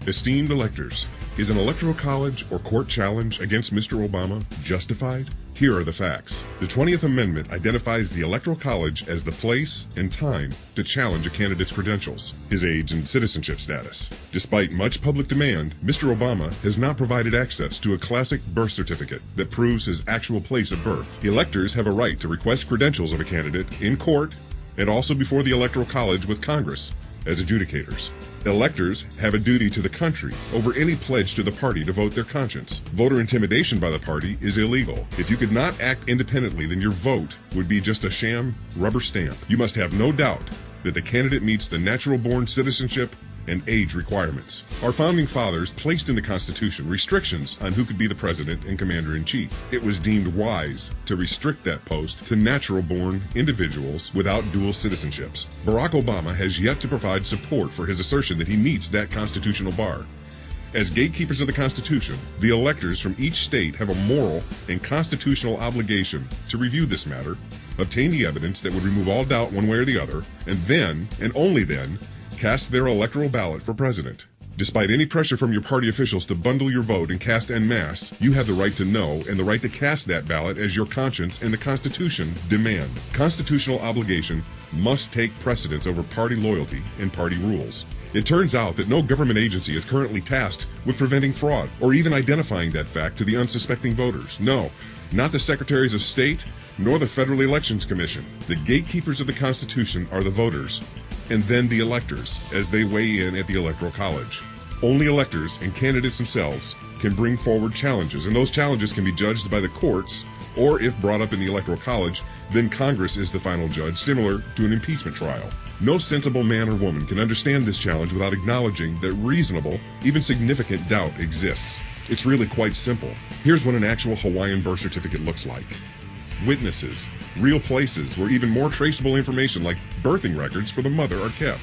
Esteemed electors, is an electoral college or court challenge against Mr. Obama justified? Here are the facts. The 20th Amendment identifies the Electoral College as the place and time to challenge a candidate's credentials, his age and citizenship status. Despite much public demand, Mr. Obama has not provided access to a classic birth certificate that proves his actual place of birth. Electors have a right to request credentials of a candidate in court and also before the Electoral College with Congress as adjudicators. Electors have a duty to the country over any pledge to the party to vote their conscience. Voter intimidation by the party is illegal. If you could not act independently, then your vote would be just a sham rubber stamp. You must have no doubt that the candidate meets the natural-born citizenship and age requirements. Our founding fathers placed in the Constitution restrictions on who could be the president and commander-in-chief. It was deemed wise to restrict that post to natural-born individuals without dual citizenships. Barack Obama has yet to provide support for his assertion that he meets that constitutional bar. As gatekeepers of the Constitution, the electors from each state have a moral and constitutional obligation to review this matter, obtain the evidence that would remove all doubt one way or the other, and then, and only then, cast their electoral ballot for president. Despite any pressure from your party officials to bundle your vote and cast en masse, you have the right to know and the right to cast that ballot as your conscience and the Constitution demand. Constitutional obligation must take precedence over party loyalty and party rules. It turns out that no government agency is currently tasked with preventing fraud or even identifying that fact to the unsuspecting voters. No, not the Secretaries of State nor the Federal Elections Commission. The gatekeepers of the Constitution are the voters, and then the electors as they weigh in at the Electoral College. Only electors and candidates themselves can bring forward challenges, and those challenges can be judged by the courts, or if brought up in the Electoral College, then Congress is the final judge, similar to an impeachment trial. No sensible man or woman can understand this challenge without acknowledging that reasonable, even significant doubt exists. It's really quite simple. Here's what an actual Hawaiian birth certificate looks like. Witnesses, real places where even more traceable information like birthing records for the mother are kept.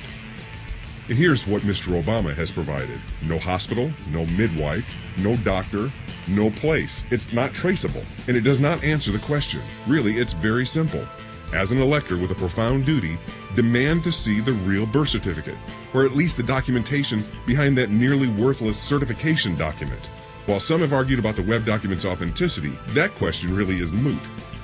And here's what Mr. Obama has provided. No hospital, no midwife, no doctor, no place. It's not traceable, and it does not answer the question. Really, it's very simple. As an elector with a profound duty, demand to see the real birth certificate, or at least the documentation behind that nearly worthless certification document. While some have argued about the web document's authenticity, that question really is moot.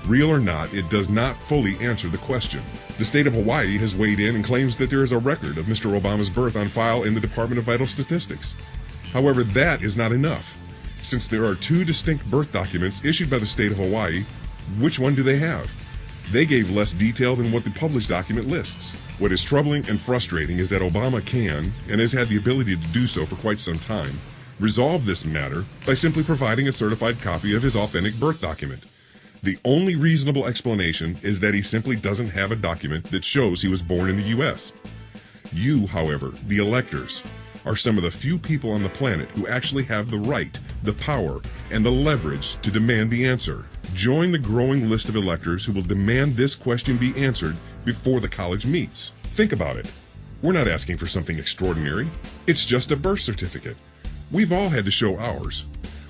Real or not, it does not fully answer the question. The state of Hawaii has weighed in and claims that there is a record of Mr. Obama's birth on file in the Department of Vital Statistics. However, that is not enough. Since there are two distinct birth documents issued by the state of Hawaii, which one do they have? They gave less detail than what the published document lists. What is troubling and frustrating is that Obama can, and has had the ability to do so for quite some time, resolve this matter by simply providing a certified copy of his authentic birth document. The only reasonable explanation is that he simply doesn't have a document that shows he was born in the U.S. You, however, the electors, are some of the few people on the planet who actually have the right, the power, and the leverage to demand the answer. Join the growing list of electors who will demand this question be answered before the college meets. Think about it. We're not asking for something extraordinary. It's just a birth certificate. We've all had to show ours.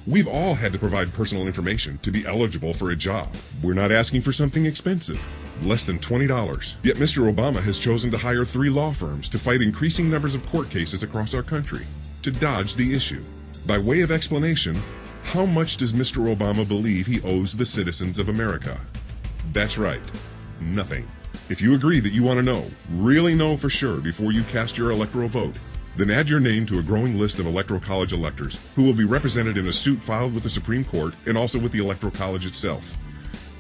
We've all had to provide personal information to be eligible for a job. We're not asking for something expensive, less than $20. Yet Mr. Obama has chosen to hire 3 law firms to fight increasing numbers of court cases across our country to dodge the issue. By way of explanation, how much does Mr. Obama believe he owes the citizens of America? That's right, nothing. If you agree that you want to know, really know for sure before you cast your electoral vote, then add your name to a growing list of Electoral College electors who will be represented in a suit filed with the Supreme Court and also with the Electoral College itself.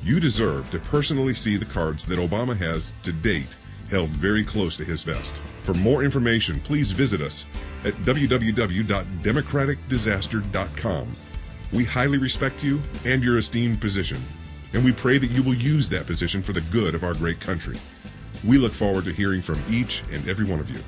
You deserve to personally see the cards that Obama has, to date, held very close to his vest. For more information, please visit us at www.democraticdisaster.com. We highly respect you and your esteemed position, and we pray that you will use that position for the good of our great country. We look forward to hearing from each and every one of you.